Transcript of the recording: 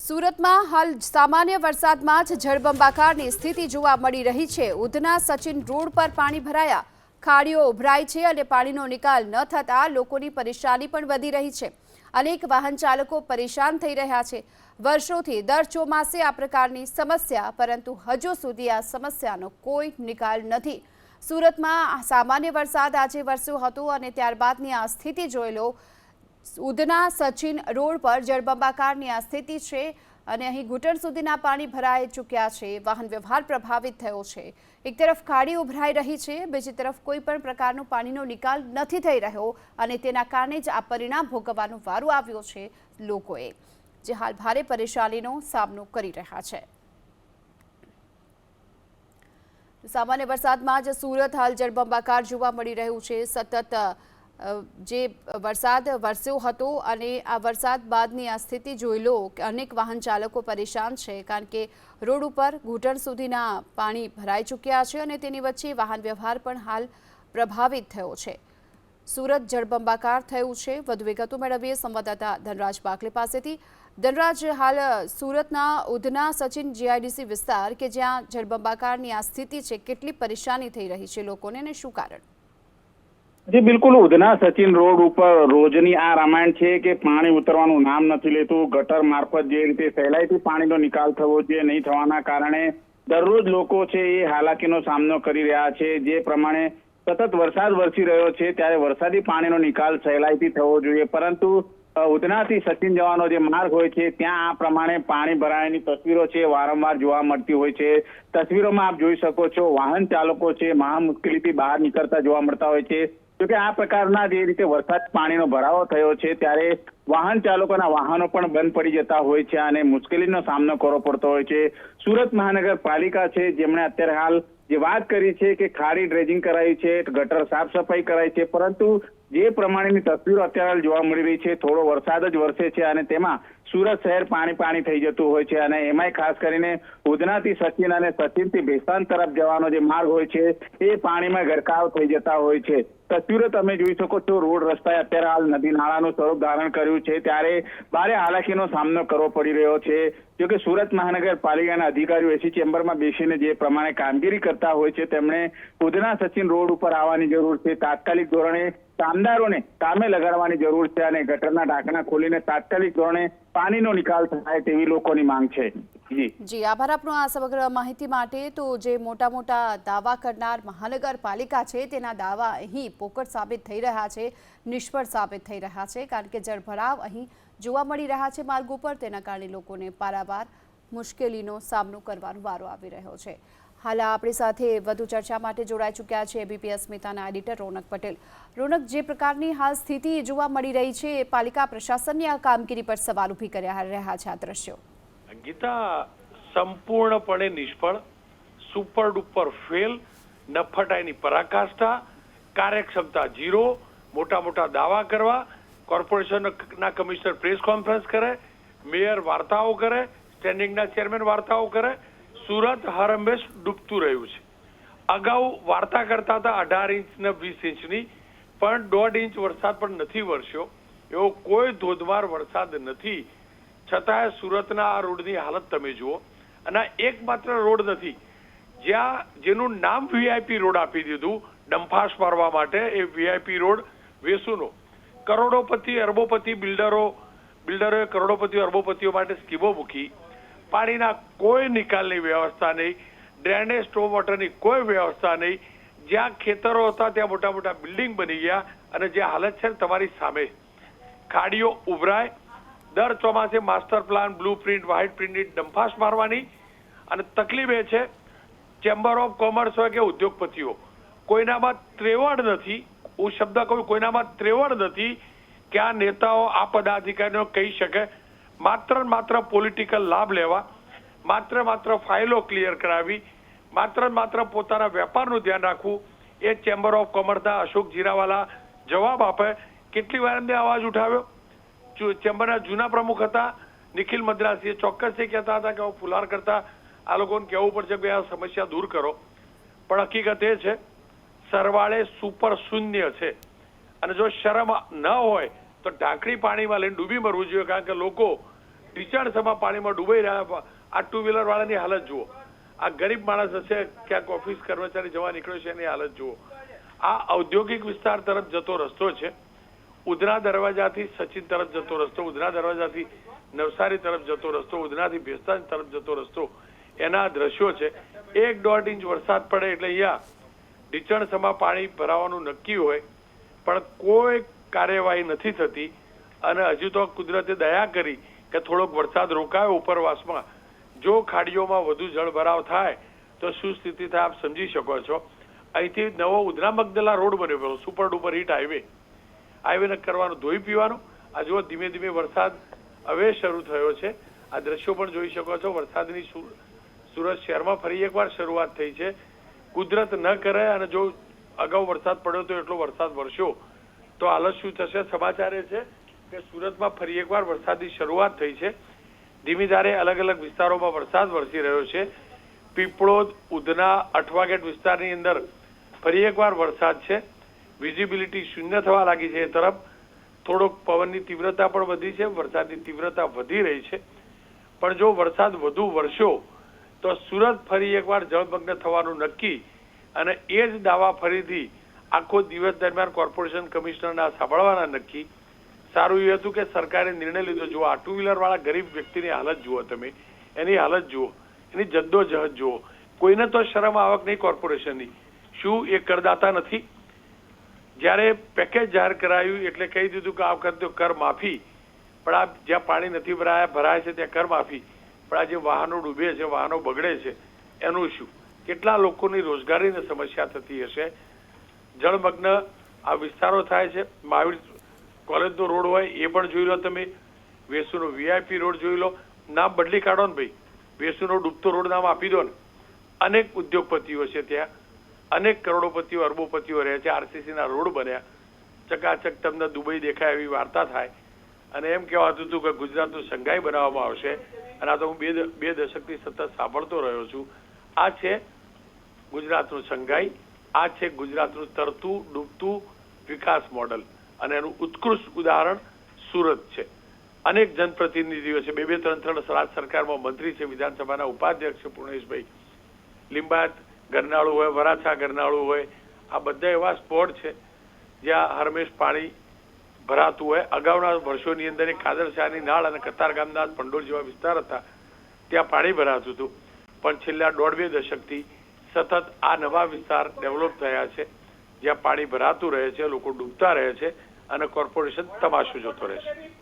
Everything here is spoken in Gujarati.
સુરતમાં હાલ સામાન્ય વરસાદમાં જ જળબંબાકારની સ્થિતિ જોવા મળી રહી છે। ઉધના સચિન રોડ પર પાણી ભરાયા, ખાડીઓ ઉભરાઈ છે અને પાણીનો નિકાલ ન થતા લોકોની પરેશાની પણ વધી રહી છે। અનેક વાહન ચાલકો પરેશાન થઈ રહ્યા છે। વર્ષોથી દર ચોમાસે આ પ્રકારની સમસ્યા, પરંતુ હજુ સુધી આ સમસ્યાનો કોઈ નિકાલ નથી। સુરતમાં સામાન્ય વરસાદ આજે વરસ્યો હતો અને ત્યારબાદની આ સ્થિતિ જોઈ લો। ઉધના સચિન રોડ પર જળબંબાકારની આ સ્થિતિ છે અને અહીં ઘૂંટણ સુધીના પાણી ભરાઈ ચૂક્યા છે। વાહન વ્યવહાર પ્રભાવિત થયો છે। એક તરફ ખાડી ઉભરાઈ રહી છે, બીજી તરફ કોઈ પણ પ્રકારનો પાણીનો નિકાલ નથી થઈ રહ્યો અને તેના કારણે જ આ પરિણામ ભોગવવાનો વારો આવ્યો છે લોકોએ, જે હાલ ભારે પરેશાનીનો સામનો કરી રહ્યા છે। સામાન્ય વરસાદમાં જ સુરત હાલ જળબંબાકાર જોવા મળી રહ્યું છે। સતત જે વરસાદ વરસ્યો હતો અને આ વરસાદ બાદની આ સ્થિતિ જોઈ લો કે અનેક વાહન ચાલકો પરેશાન છે, કારણ કે રોડ ઉપર ઘૂંટણ સુધીના પાણી ભરાઈ ચૂક્યા છે અને તેની વચ્ચે વાહન વ્યવહાર પણ હાલ પ્રભાવિત થયો છે। સુરત જળબંબાકાર થયું છે। વધુ વિગતો મેળવીએ સંવાદદાતા ધનરાજ બાકલે પાસેથી। ધનરાજ, હાલ સુરતના ઉધના સચિન જીઆઈડીસી વિસ્તાર કે જ્યાં જળબંબાકારની આ સ્થિતિ છે, કેટલી પરેશાની થઈ રહી છે લોકોને અને શું કારણ? જી બિલકુલ, ઉધના સચિન રોડ ઉપર રોજની આ રામાયણ છે કે પાણી ઉતરવાનું નામ નથી લેતું। ગટર મારફત જે રીતે સહેલાઈથી પાણીનો નિકાલ થવો જોઈએ નહીં થવાના કારણે દરરોજ લોકો છે એ હાલાકીનો સામનો કરી રહ્યા છે। જે પ્રમાણે સતત વરસાદ વરસી રહ્યો છે ત્યારે વરસાદી પાણીનો નિકાલ સહેલાઈથી થવો જોઈએ, પરંતુ ઉધનાથી સચિન જવાનો જે માર્ગ હોય છે ત્યાં આ પ્રમાણે પાણી ભરાયાની તસવીરો છે વારંવાર જોવા મળતી હોય છે। તસવીરોમાં આપ જોઈ શકો છો, વાહન ચાલકો છે મહા મુશ્કેલીથી બહાર નીકળતા જોવા મળતા હોય છે। જોકે આ પ્રકારના જે રીતે વરસાદ પાણીનો ભરાવો થયો છે ત્યારે વાહન ચાલકોના વાહનો પણ બંધ પડી જતા હોય છે અને મુશ્કેલીનો સામનો કરવો પડતો હોય છે। સુરત મહાનગરપાલિકા છે જેમણે અત્યારે હાલ જે વાત કરી છે કે ખાડી ડ્રેજિંગ કરાવી છે, ગટર સાફ સફાઈ કરાઈ છે, પરંતુ જે પ્રમાણેની તસવીરો અત્યારે જોવા મળી રહી છે, થોડો વરસાદ જ વરસે છે અને તેમાં સુરત શહેર પાણી થઈ જતું હોય છે અને એમાંય ખાસ કરીને ઉધનાથી સચિન અને સચિનથી ભેસ્તાન તરફ જવાનો જે માર્ગ હોય છે એ પાણીમાં ગરકાવ થઈ જતા હોય છે। તસવીરો તમે જોઈ શકો છો, રોડ રસ્તાએ અત્યારે હાલ નદી નાળાનું સ્વરૂપ ધારણ કર્યું છે ત્યારે ભારે હાલાકીનો સામનો કરવો પડી રહ્યો છે। જોકે સુરત મહાનગરપાલિકાના અધિકારીઓ એસી ચેમ્બરમાં બેસીને જે પ્રમાણે કામગીરી કરતા હોય છે તેમણે ઉધના સચિન રોડ ઉપર આવવાની જરૂર છે। તાત્કાલિક ધોરણે કામદારોને કામે લગાડવાની જરૂર છે અને ગટરના ઢાંકણા ખોલીને તાત્કાલિક ધોરણે પાણીનો નિકાલ થાય તેવી લોકોની માંગ છે। જી આભાર આપનો આ સમગ્ર માહિતી માટે। તો જે મોટા મોટા દાવા કરનાર મહાનગરપાલિકા છે તેના દાવા અહીં પોકળ સાબિત થઈ રહ્યા છે, નિષ્ફળ સાબિત થઈ રહ્યા છે, કારણ કે જળભરાવ અહીં જોવા મળી રહ્યા છે માર્ગ ઉપર। તેના કારણે લોકોને પારાવાર મુશ્કેલીનો સામનો કરવાનો વારો આવી રહ્યો છે। હાલ આપણી સાથે વધુ ચર્ચા માટે જોડાઈ ચૂક્યા છે એબીપી અસ્મિતાના એડિટર રોનક પટેલ। રોનક, જે પ્રકારની હાલ સ્થિતિ જોવા મળી રહી છે, પાલિકા પ્રશાસનની આ કામગીરી પર સવાલ ઊભી કરી રહ્યા છે આ દ્રશ્યો? ગીતા, સંપૂર્ણપણે નિષ્ફળ, સુપર ડુપર ફેલ, નફટાઈની પરાકાષ્ઠા, કાર્યક્ષમતા ઝીરો, મોટા મોટા દાવા કરવા, કોર્પોરેશનના કમિશનર પ્રેસ કોન્ફરન્સ કરે, મેયર વાર્તાઓ કરે, સ્ટેન્ડિંગના ચેરમેન વાર્તાઓ કરે। સુરત હર હંમેશ ડૂબતું રહ્યું છે। અગાઉ વાર્તા કરતા હતા 18 ઇંચ ને 20 ઇંચની, પણ 1.5 ઇંચ વરસાદ પણ નથી વરસ્યો। એવો કોઈ ધોધમાર વરસાદ નથી, છતાંય સુરતના આ રોડની હાલત તમે જુઓ। અને એકમાત્ર રોડ નથી જેનું નામ વીઆઈપી રોડ આપી દીધું ડંફાસ મારવા માટે। એ વીઆઈપી રોડ વેસુનો કરોડોપતિ અરબોપતિ બિલ્ડરોએ કરોડોપતિઓ અરબોપતિઓ માટે સ્કીમો મૂકી, પાણીના કોઈ નિકાલની વ્યવસ્થા નહીં, ડ્રેનેજ સ્ટોમ વોટરની કોઈ વ્યવસ્થા નહીં। જ્યાં ખેતરો હતા ત્યાં મોટા મોટા બિલ્ડિંગ બની ગયા અને જે હાલત છે તમારી સામે, ખાડીઓ ઉભરાય, દર ચોમાસે master plan, blueprint, white પ્રિન્ટની ડંફાસ મારવાની। અને તકલીફ એ છે, ચેમ્બર ઓફ કોમર્સ હોય કે ઉદ્યોગપતિઓ, કોઈનામાં ત્રેવડ નથી। હું શબ્દ કહું, કોઈનામાં ત્રેવડ નથી કે આ નેતાઓ આ પદાધિકારીઓ કહી શકે માત્ર પોલિટિકલ લાભ લેવા, માત્ર ફાઇલો ક્લિયર કરાવી, માત્ર પોતાના વેપારનું ધ્યાન રાખવું। એ ચેમ્બર ઓફ કોમર્સના અશોક જીરાવાલા જવાબ આપે। કેટલી વાર એમને અવાજ ઉઠાવ્યો? ચેમ્બરના જૂના પ્રમુખ હતા નિખિલ મદ્રાસીએ ચોક્કસ કહેતા હતા કે ફુલાર કરતા આ લોકોને કહેવું પડશે કે આ સમસ્યા દૂર કરો, પણ હકીકત એ છે સરવાળે સુપર શૂન્ય છે। અને જો શરમ ન હોય તો ઢાંકણી પાણીમાં લઈને ડૂબી મરવું જોઈએ, કારણ કે લોકો ઢીચાણસમાં પાણીમાં ડૂબાઈ રહ્યા. આ ટુ વ્હીલર વાળાની હાલત જુઓ. આ ગરીબ માણસ હશે, ક્યાંક ઓફિસ કર્મચારી જવા નીકળ્યો છે, એની હાલત જુઓ. આ ઔદ્યોગિક વિસ્તાર તરફ જતો રસ્તો છે. ઉધના દરવાજાથી સચિન તરફ જતો રસ્તો, ઉધના દરવાજાથી નવસારી તરફ જતો રસ્તો, ઉધનાથી ભેસ્તાન તરફ જતો રસ્તો, એના દ્રશ્યો છે. 1-1.5 ઇંચ વરસાદ પડે એટલે અહીંયા ઢીચણસમાં પાણી ભરાવાનું નક્કી હોય, પણ કોઈ કાર્યવાહી નથી થતી. અને હજુ તો કુદરતે દયા કરી કે થોડોક વરસાદ રોકાયો ઉપરવાસમાં. જો ખાડીઓમાં વધુ જળભરાવ થાય તો શું સ્થિતિ થાય આપ સમજી શકો છો. અહીંથી નવો ઉધના મગદલા રોડ બન્યો, સુપર ડુપર હિટ હાઈવે કરવાનું, ધોઈ પીવાનું. આ જુઓ ધીમે ધીમે વરસાદ હવે શરૂ થયો છે. આ દ્રશ્યો પણ જોઈ શકો છો. વરસાદની સુરત શહેરમાં ફરી એકવાર શરૂઆત થઈ છે. કુદરત ન કરે અને જો અગાઉ વરસાદ પડ્યો તો એટલો વરસાદ વરસ્યો તો હાલત શું થશે. સમાચાર એ છે કે સુરતમાં ફરી એકવાર વરસાદની શરૂઆત થઈ છે. ધીમી ધારે અલગ અલગ વિસ્તારોમાં વરસાદ વરસી રહ્યો છે. પીપળોદ, ઉધના, અઠવાગેટ વિસ્તારની અંદર ફરી એકવાર વરસાદ છે. વિઝિબિલિટી શૂન્ય થવા લાગી છે. એ તરફ થોડોક પવનની તીવ્રતા પણ વધી છે, વરસાદની તીવ્રતા વધી રહી છે. પણ જો વરસાદ વધુ વરસ્યો તો સુરત ફરી એકવાર જળમગ્ન થવાનું નક્કી. અને એ જ દાવા ફરીથી આખો દિવસ દરમિયાન કોર્પોરેશન કમિશનરના સાંભળવાના નક્કી. સારું એ હતું કે સરકારે નિર્ણય લીધો. જુઓ આ ટુ વ્હીલર વાળા ગરીબ વ્યક્તિની હાલત જુઓ, તમે એની હાલત જુઓ, એની જદ્દોજહદ જુઓ. કોઈને તો શરમ આવક નહીં કોર્પોરેશનની. શું એ કરદાતા નથી? જ્યારે પેકેજ જાહેર કરાયું એટલે કહી દીધું કે આ વખતે તો કર માફી, પણ આ જ્યાં પાણી નથી ભરાય છે ત્યાં કર માફી. પણ આ જે વાહનો ડૂબે છે, વાહનો બગડે છે, એનું શું? કેટલા લોકોની રોજગારીની સમસ્યા થતી હશે. જળમગ્ન આ વિસ્તારો થાય છે. મહાવીર કોલેજનો રોડ હોય એ પણ જોઈ લો તમે. વેસુનો VIP રોડ જોઈ લો. નામ બદલી કાઢો ને ભાઈ, વેસુનો ડૂબતો રોડ નામ આપી દો ને. અનેક ઉદ્યોગપતિઓ છે ત્યાં, અનેક કરોડોપતિઓ અરબોપતિઓ રહે છે. RCCના રોડ બન્યા, ચકાચક તમને દુબઈ દેખાય એવી વાર્તા થાય. અને એમ કહેવાતું હતું કે ગુજરાતનું સંઘાઈ બનાવવામાં આવશે. અને આ તો હું બે દશકથી સતત સાંભળતો રહ્યો છું. આ છે ગુજરાતનું સંઘાઈ, આ છે ગુજરાતનું તરતું ડૂબતું વિકાસ મોડલ. અને એનું ઉત્કૃષ્ટ ઉદાહરણ સુરત છે. અનેક જનપ્રતિનિધિઓ છે, 2-3 રાજ્ય સરકારમાં મંત્રી છે, વિધાનસભાના ઉપાધ્યક્ષ છે પૂર્ણેશભાઈ. લીંબાયત ગરનાળું હોય, વરાછા ગરનાળું હોય, આ બધા એવા સ્પોટ છે જ્યાં હરમેશ પાણી ભરાતું હોય. અગાઉના વર્ષોની અંદર કાદરશાહની નાળ અને કતારગામના પંડોળ જેવા વિસ્તાર હતા, ત્યાં પાણી ભરાતું હતું. પણ છેલ્લા 1.5-2 દશકથી સતત આ નવા વિસ્તાર ડેવલપ થયા છે જ્યાં પાણી ભરાતું રહે છે, લોકો ડૂબતા રહે છે અને કોર્પોરેશન તમાશો જોતો રહે છે.